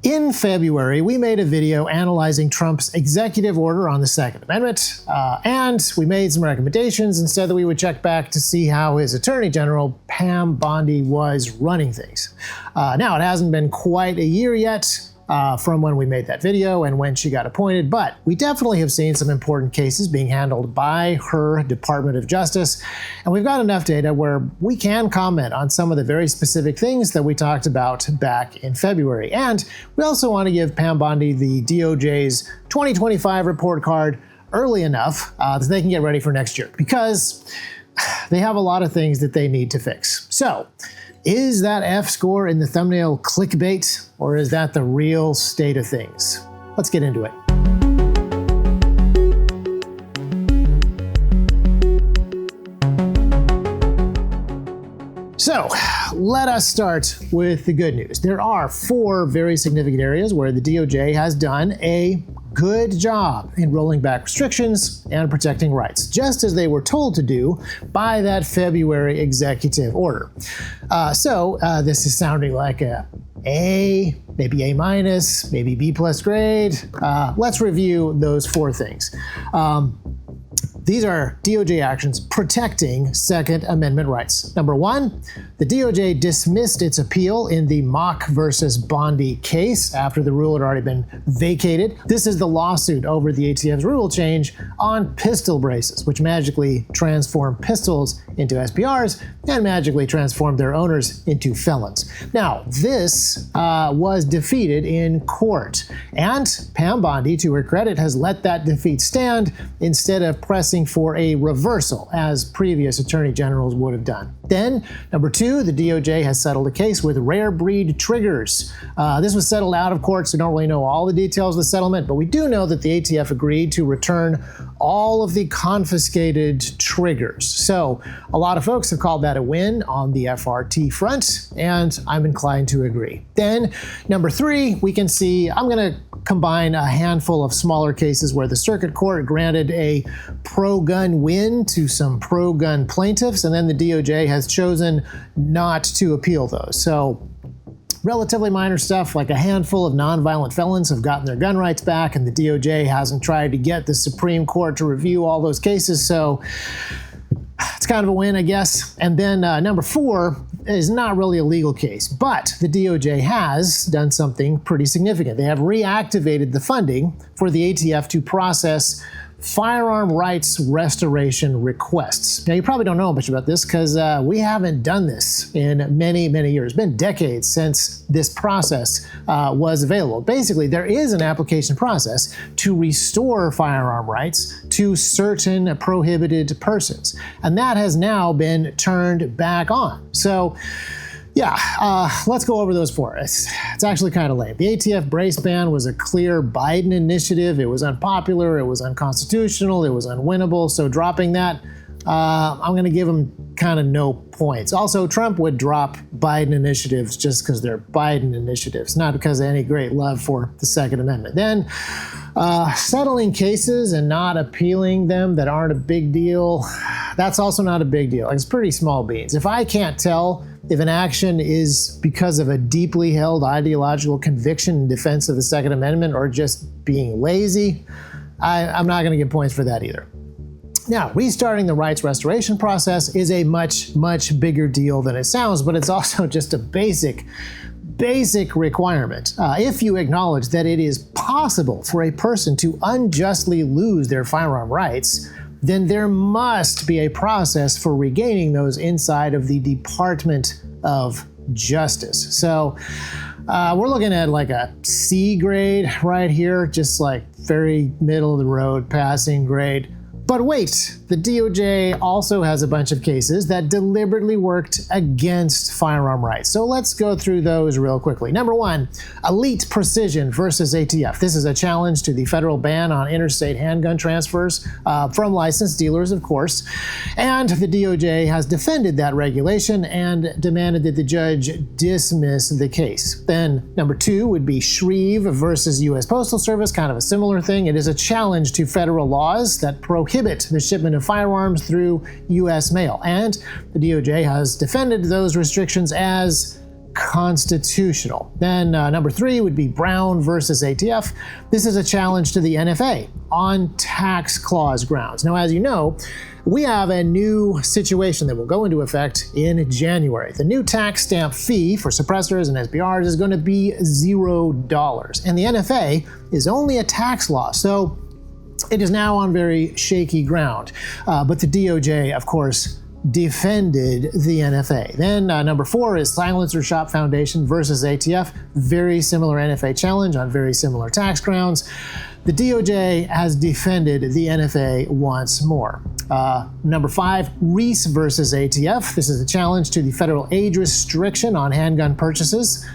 In February, we made a video analyzing Trump's executive order on the Second Amendment, and we made some recommendations and said that we would check back to see how his Attorney General, Pam Bondi, was running things. Now, it hasn't been quite a year yet from when we made that video and when she got appointed, but we definitely have seen some important cases being handled by her Department of Justice, and we've got enough data where we can comment on some of the very specific things that we talked about back in February. And we also want to give Pam Bondi the DOJ's 2025 report card early enough that they can get ready for next year, because they have a lot of things that they need to fix. So, is that F score in the thumbnail clickbait, or is that the real state of things? Let's get into it. So, let us start with the good news. There are 4 very significant areas where the DOJ has done a good job in rolling back restrictions and protecting rights, just as they were told to do by that February executive order. This is sounding like A, maybe A-, maybe B+ grade. Let's review those 4 things. These are DOJ actions protecting Second Amendment rights. Number 1, the DOJ dismissed its appeal in the Mock versus Bondi case after the rule had already been vacated. This is the lawsuit over the ATF's rule change on pistol braces, which magically transform pistols into SPRs and magically transform their owners into felons. Now, this was defeated in court, and Pam Bondi, to her credit, has let that defeat stand instead of pressing for a reversal, as previous attorney generals would have done. Then, number 2, the DOJ has settled a case with rare breed triggers. This was settled out of court, so we don't really know all the details of the settlement, but we do know that the ATF agreed to return all of the confiscated triggers. So, a lot of folks have called that a win on the FRT front, and I'm inclined to agree. Then, number 3, we can see, I'm going to combine a handful of smaller cases where the circuit court granted a pro-gun win to some pro-gun plaintiffs, and then the DOJ has chosen not to appeal those. So, relatively minor stuff, like a handful of nonviolent felons have gotten their gun rights back, and the DOJ hasn't tried to get the Supreme Court to review all those cases, so it's kind of a win, I guess. And then number 4 is not really a legal case, but the DOJ has done something pretty significant. They have reactivated the funding for the ATF to process firearm rights restoration requests. Now, you probably don't know much about this because we haven't done this in many, many years. It's been decades since this process was available. Basically, there is an application process to restore firearm rights to certain prohibited persons, and that has now been turned back on. So, yeah, let's go over those 4. It's actually kind of lame. The ATF brace ban was a clear Biden initiative. It was unpopular, it was unconstitutional, it was unwinnable. So dropping that, I'm going to give him kind of no points. Also, Trump would drop Biden initiatives just because they're Biden initiatives, not because of any great love for the Second Amendment. Then, settling cases and not appealing them that aren't a big deal, that's also not a big deal. It's pretty small beans. If I can't tell if an action is because of a deeply held ideological conviction in defense of the Second Amendment or just being lazy, I'm not going to get points for that either. Now, restarting the rights restoration process is a much, much bigger deal than it sounds, but it's also just a basic requirement. If you acknowledge that it is possible for a person to unjustly lose their firearm rights, then there must be a process for regaining those inside of the Department of Justice. So we're looking at like a C grade right here, just like very middle of the road passing grade. But wait, the DOJ also has a bunch of cases that deliberately worked against firearm rights. So let's go through those real quickly. Number 1, Elite Precision versus ATF. This is a challenge to the federal ban on interstate handgun transfers from licensed dealers, of course. And the DOJ has defended that regulation and demanded that the judge dismiss the case. Then number 2 would be Shreve versus U.S. Postal Service, kind of a similar thing. It is a challenge to federal laws that prohibit the shipment of firearms through U.S. mail. And the DOJ has defended those restrictions as constitutional. Then number 3 would be Brown versus ATF. This is a challenge to the NFA on tax clause grounds. Now, as you know, we have a new situation that will go into effect in January. The new tax stamp fee for suppressors and SBRs is going to be $0, and the NFA is only a tax law, so it is now on very shaky ground. But the DOJ, of course, defended the NFA. Then number 4 is Silencer Shop Foundation versus ATF. Very similar NFA challenge on very similar tax grounds. The DOJ has defended the NFA once more. Number 5, Reese versus ATF. This is a challenge to the federal age restriction on handgun purchases.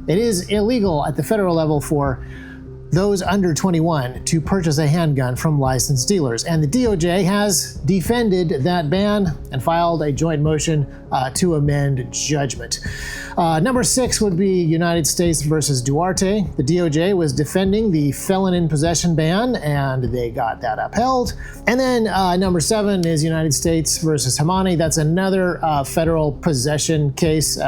It is illegal at the federal level for those under 21 to purchase a handgun from licensed dealers. And the DOJ has defended that ban and filed a joint motion to amend judgment. Number 6 would be United States versus Duarte. The DOJ was defending the felon in possession ban, and they got that upheld. And then number 7 is United States versus Hamani. That's another federal possession case.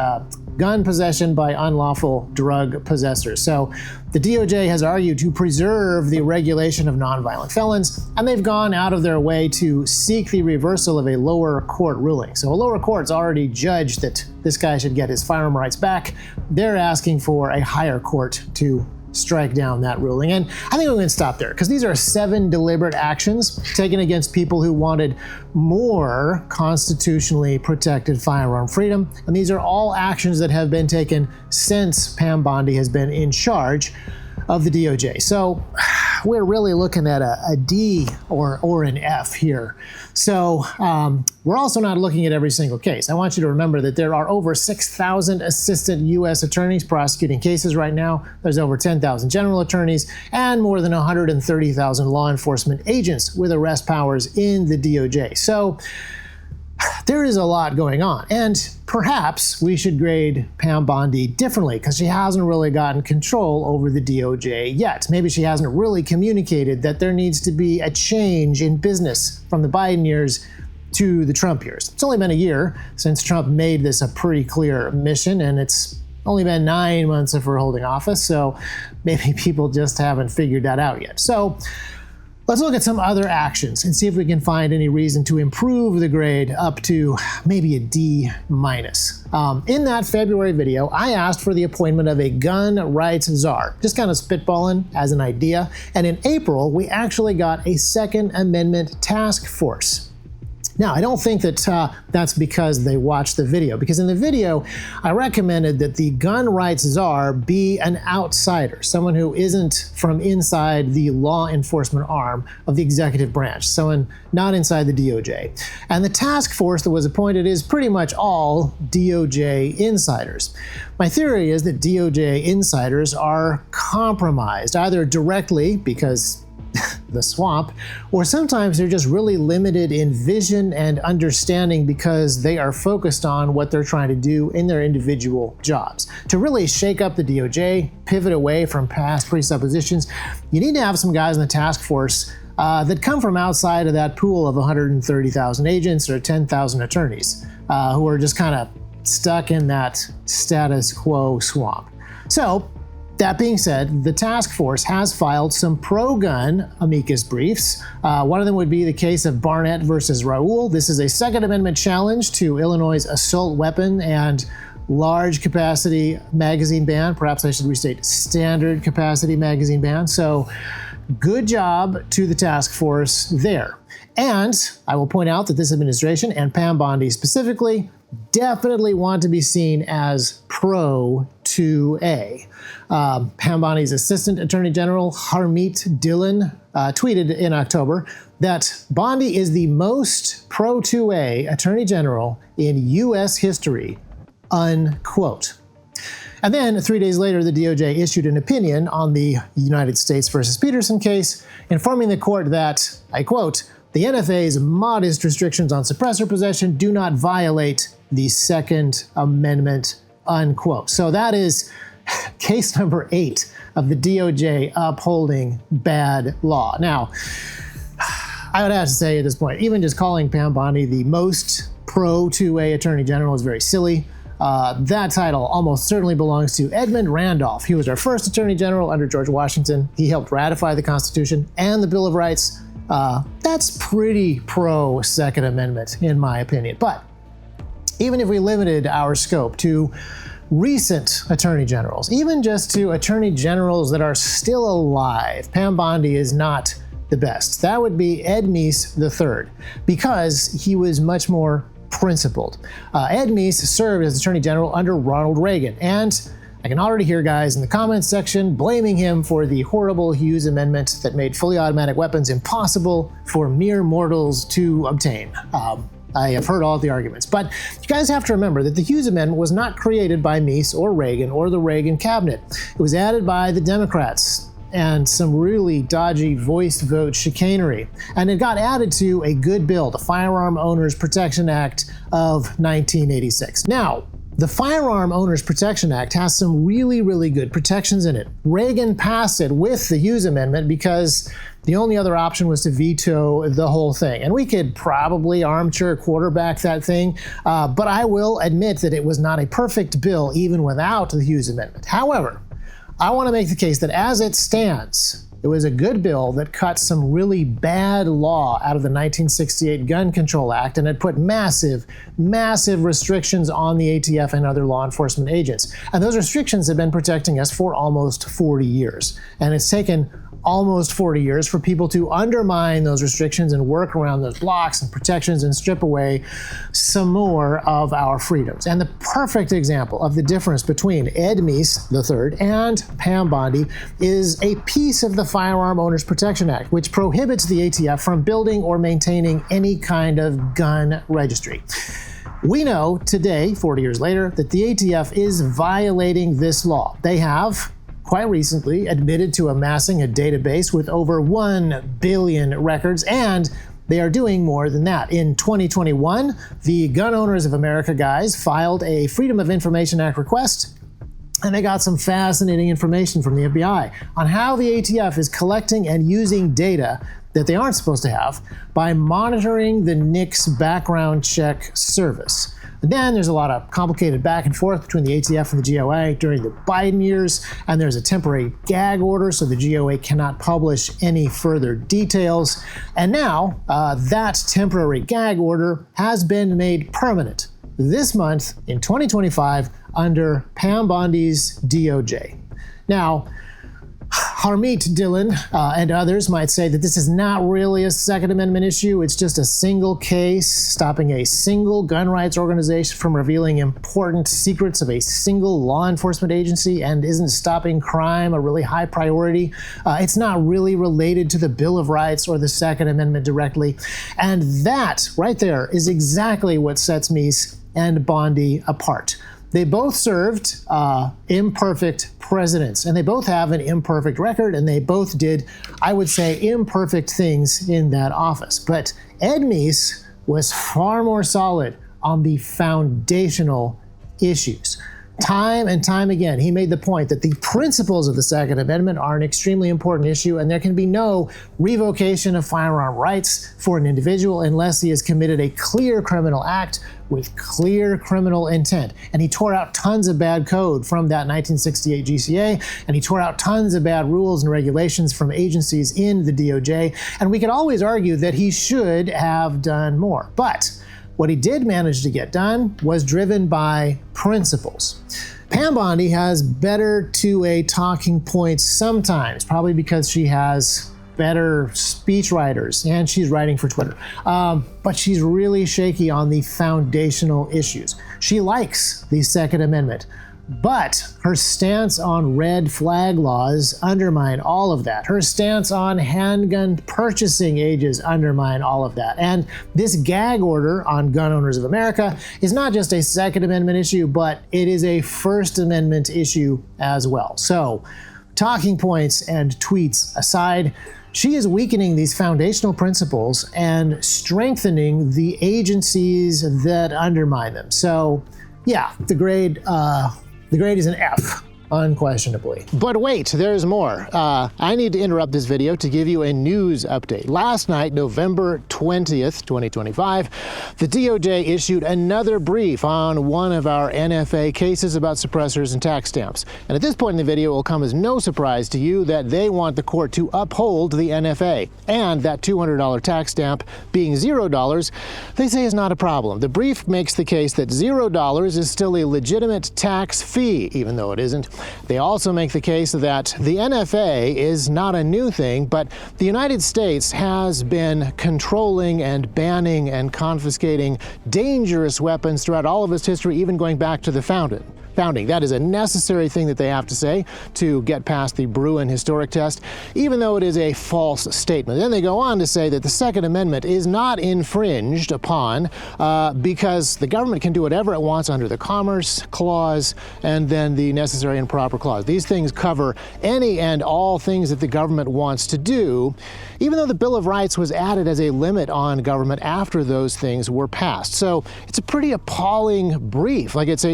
Gun possession by unlawful drug possessors. So the DOJ has argued to preserve the regulation of nonviolent felons, and they've gone out of their way to seek the reversal of a lower court ruling. So a lower court's already judged that this guy should get his firearm rights back. They're asking for a higher court to strike down that ruling. And I think we're going to stop there, because these are 7 deliberate actions taken against people who wanted more constitutionally protected firearm freedom. And these are all actions that have been taken since Pam Bondi has been in charge of the DOJ. So we're really looking at a D or an F here. So we're also not looking at every single case. I want you to remember that there are over 6,000 assistant U.S. attorneys prosecuting cases right now. There's over 10,000 general attorneys and more than 130,000 law enforcement agents with arrest powers in the DOJ. So there is a lot going on, and perhaps we should grade Pam Bondi differently, because she hasn't really gotten control over the DOJ yet. Maybe she hasn't really communicated that there needs to be a change in business from the Biden years to the Trump years. It's only been a year since Trump made this a pretty clear mission, and it's only been 9 months of her holding office, so maybe people just haven't figured that out yet. So let's look at some other actions and see if we can find any reason to improve the grade up to maybe a D-. In that February video, I asked for the appointment of a gun rights czar, just kind of spitballing as an idea. And in April, we actually got a Second Amendment task force. Now, I don't think that that's because they watched the video, because in the video, I recommended that the gun rights czar be an outsider, someone who isn't from inside the law enforcement arm of the executive branch, someone not inside the DOJ. And the task force that was appointed is pretty much all DOJ insiders. My theory is that DOJ insiders are compromised, either directly because the swamp, or sometimes they're just really limited in vision and understanding because they are focused on what they're trying to do in their individual jobs. To really shake up the DOJ, pivot away from past presuppositions, you need to have some guys in the task force that come from outside of that pool of 130,000 agents or 10,000 attorneys who are just kind of stuck in that status quo swamp. So, that being said, the task force has filed some pro-gun amicus briefs. One of them would be the case of Barnett versus Raoul. This is a Second Amendment challenge to Illinois' assault weapon and large capacity magazine ban. Perhaps I should restate standard capacity magazine ban. So good job to the task force there. And I will point out that this administration, and Pam Bondi specifically, definitely want to be seen as pro-2A. Pam Bondi's Assistant Attorney General Harmeet Dillon tweeted in October that Bondi is the most pro-2A Attorney General in U.S. history, unquote. And then 3 days later, the DOJ issued an opinion on the United States versus Peterson case, informing the court that, I quote, "The NFA's modest restrictions on suppressor possession do not violate the Second Amendment," unquote. So that is case number 8 of the DOJ upholding bad law. Now, I would have to say at this point, even just calling Pam Bondi the most pro-2A Attorney General is very silly. That title almost certainly belongs to Edmund Randolph. He was our first Attorney General under George Washington. He helped ratify the Constitution and the Bill of Rights. That's pretty pro Second Amendment, in my opinion. But even if we limited our scope to recent attorney generals, even just to attorney generals that are still alive, Pam Bondi is not the best. That would be Ed Meese III, because he was much more principled. Ed Meese served as Attorney General under Ronald Reagan, and I can already hear guys in the comments section blaming him for the horrible Hughes Amendment that made fully automatic weapons impossible for mere mortals to obtain. I have heard all the arguments, but you guys have to remember that the Hughes Amendment was not created by Meese or Reagan or the Reagan cabinet. It was added by the Democrats and some really dodgy voice vote chicanery. And it got added to a good bill, the Firearm Owners Protection Act of 1986. Now, the Firearm Owners Protection Act has some really, really good protections in it. Reagan passed it with the Hughes Amendment because the only other option was to veto the whole thing. And we could probably armchair quarterback that thing, but I will admit that it was not a perfect bill even without the Hughes Amendment. However, I want to make the case that as it stands, it was a good bill that cut some really bad law out of the 1968 Gun Control Act, and it put massive, massive restrictions on the ATF and other law enforcement agents. And those restrictions have been protecting us for almost 40 years. And it's taken almost 40 years for people to undermine those restrictions and work around those blocks and protections and strip away some more of our freedoms. And the perfect example of the difference between Ed Meese III and Pam Bondi is a piece of the Firearm Owners Protection Act, which prohibits the ATF from building or maintaining any kind of gun registry. We know today, 40 years later, that the ATF is violating this law. They have quite recently admitted to amassing a database with over 1 billion records, and they are doing more than that. In 2021, the Gun Owners of America guys filed a Freedom of Information Act request, and they got some fascinating information from the FBI on how the ATF is collecting and using data that they aren't supposed to have by monitoring the NICS background check service. And then there's a lot of complicated back and forth between the ATF and the GOA during the Biden years, and there's a temporary gag order so the GOA cannot publish any further details. And now that temporary gag order has been made permanent this month in 2025 under Pam Bondi's DOJ. Now, Harmeet Dillon and others might say that this is not really a Second Amendment issue. It's just a single case stopping a single gun rights organization from revealing important secrets of a single law enforcement agency, and isn't stopping crime a really high priority. It's not really related to the Bill of Rights or the Second Amendment directly. And that right there is exactly what sets Meese and Bondi apart. They both served imperfect presidents, and they both have an imperfect record, and they both did, I would say, imperfect things in that office. But Ed Meese was far more solid on the foundational issues. Time and time again, he made the point that the principles of the Second Amendment are an extremely important issue, and there can be no revocation of firearm rights for an individual unless he has committed a clear criminal act with clear criminal intent. And he tore out tons of bad code from that 1968 GCA, and he tore out tons of bad rules and regulations from agencies in the DOJ, and we could always argue that he should have done more. But what he did manage to get done was driven by principles. Pam Bondi has better 2A talking points sometimes, probably because she has better speechwriters and she's writing for Twitter. But she's really shaky on the foundational issues. She likes the Second Amendment, but her stance on red flag laws undermine all of that. Her stance on handgun purchasing ages undermine all of that. And this gag order on Gun Owners of America is not just a Second Amendment issue, but it is a First Amendment issue as well. So, talking points and tweets aside, she is weakening these foundational principles and strengthening the agencies that undermine them. So, yeah, the grade is an F. unquestionably. But wait, there's more. I need to interrupt this video to give you a news update. Last night, November 20th, 2025, the DOJ issued another brief on one of our NFA cases about suppressors and tax stamps. And at this point in the video, it will come as no surprise to you that they want the court to uphold the NFA, and that $200 tax stamp being $0, they say is not a problem. The brief makes the case that $0 is still a legitimate tax fee, even though it isn't. They also make the case that the NFA is not a new thing, but the United States has been controlling and banning and confiscating dangerous weapons throughout all of its history, even going back to the founding. That is a necessary thing that they have to say to get past the Bruin historic test, even though it is a false statement. Then they go on to say that the Second Amendment is not infringed upon because the government can do whatever it wants under the Commerce Clause and then the Necessary and Proper Clause. These things cover any and all things that the government wants to do, even though the Bill of Rights was added as a limit on government after those things were passed. So it's a pretty appalling brief. Like it's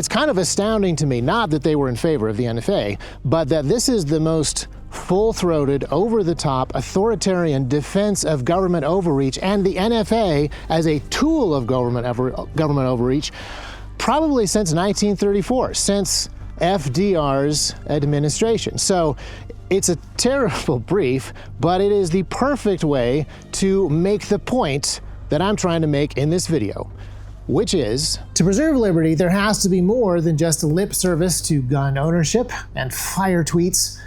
kind of astounding to me, not that they were in favor of the NFA, but that this is the most full-throated, over-the-top, authoritarian defense of government overreach and the NFA as a tool of government overreach probably since 1934, since FDR's administration. So it's a terrible brief, but it is the perfect way to make the point that I'm trying to make in this video, which is, to preserve liberty, there has to be more than just a lip service to gun ownership and fire tweets.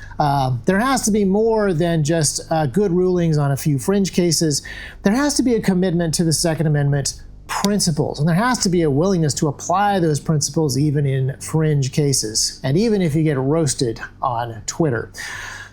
There has to be more than just good rulings on a few fringe cases. There has to be a commitment to the Second Amendment principles, and there has to be a willingness to apply those principles even in fringe cases, and even if you get roasted on Twitter.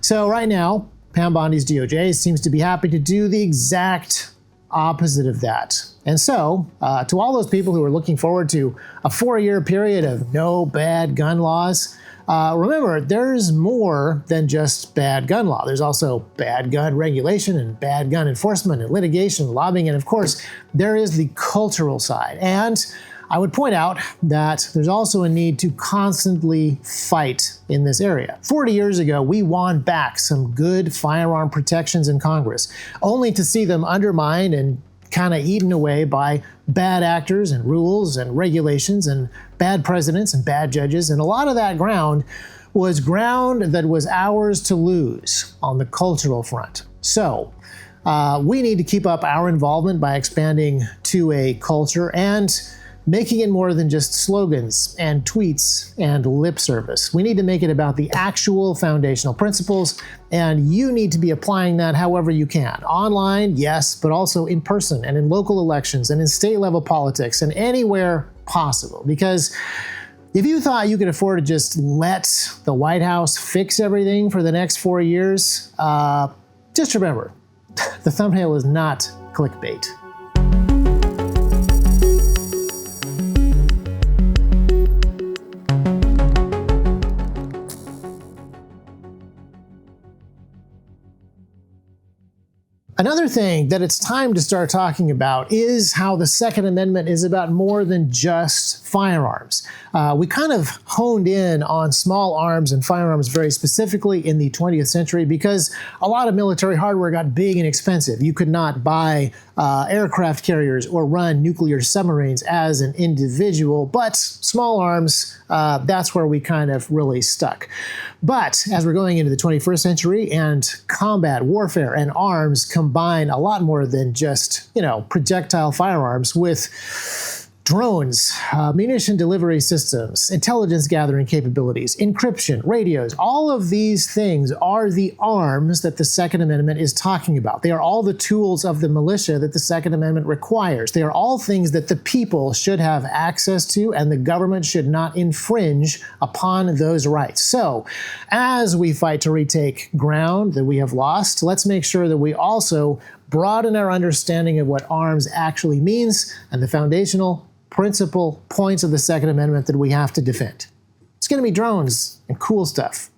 So right now, Pam Bondi's DOJ seems to be happy to do the exact opposite of that. And so, to all those people who are looking forward to a 4-year period of no bad gun laws, remember, there's more than just bad gun law. There's also bad gun regulation and bad gun enforcement and litigation and lobbying. And of course, there is the cultural side. And I would point out that there's also a need to constantly fight in this area. 40 years ago, we won back some good firearm protections in Congress, only to see them undermined and kind of eaten away by bad actors and rules and regulations and bad presidents and bad judges. And a lot of that ground was ground that was ours to lose on the cultural front. So we need to keep up our involvement by expanding to a culture and making it more than just slogans and tweets and lip service. We need to make it about the actual foundational principles, and you need to be applying that however you can. Online, yes, but also in person and in local elections and in state-level politics and anywhere possible. Because if you thought you could afford to just let the White House fix everything for the next 4 years, just remember, the thumbnail is not clickbait. Another thing that it's time to start talking about is how the Second Amendment is about more than just firearms. We kind of honed in on small arms and firearms very specifically in the 20th century because a lot of military hardware got big and expensive. You could not buy aircraft carriers or run nuclear submarines as an individual, but small arms, that's where we kind of really stuck. But as we're going into the 21st century and combat warfare and arms combine a lot more than just, projectile firearms with drones, munition delivery systems, intelligence gathering capabilities, encryption, radios, all of these things are the arms that the Second Amendment is talking about. They are all the tools of the militia that the Second Amendment requires. They are all things that the people should have access to, and the government should not infringe upon those rights. So, as we fight to retake ground that we have lost, let's make sure that we also broaden our understanding of what arms actually means and the foundational principal points of the Second Amendment that we have to defend. It's going to be drones and cool stuff.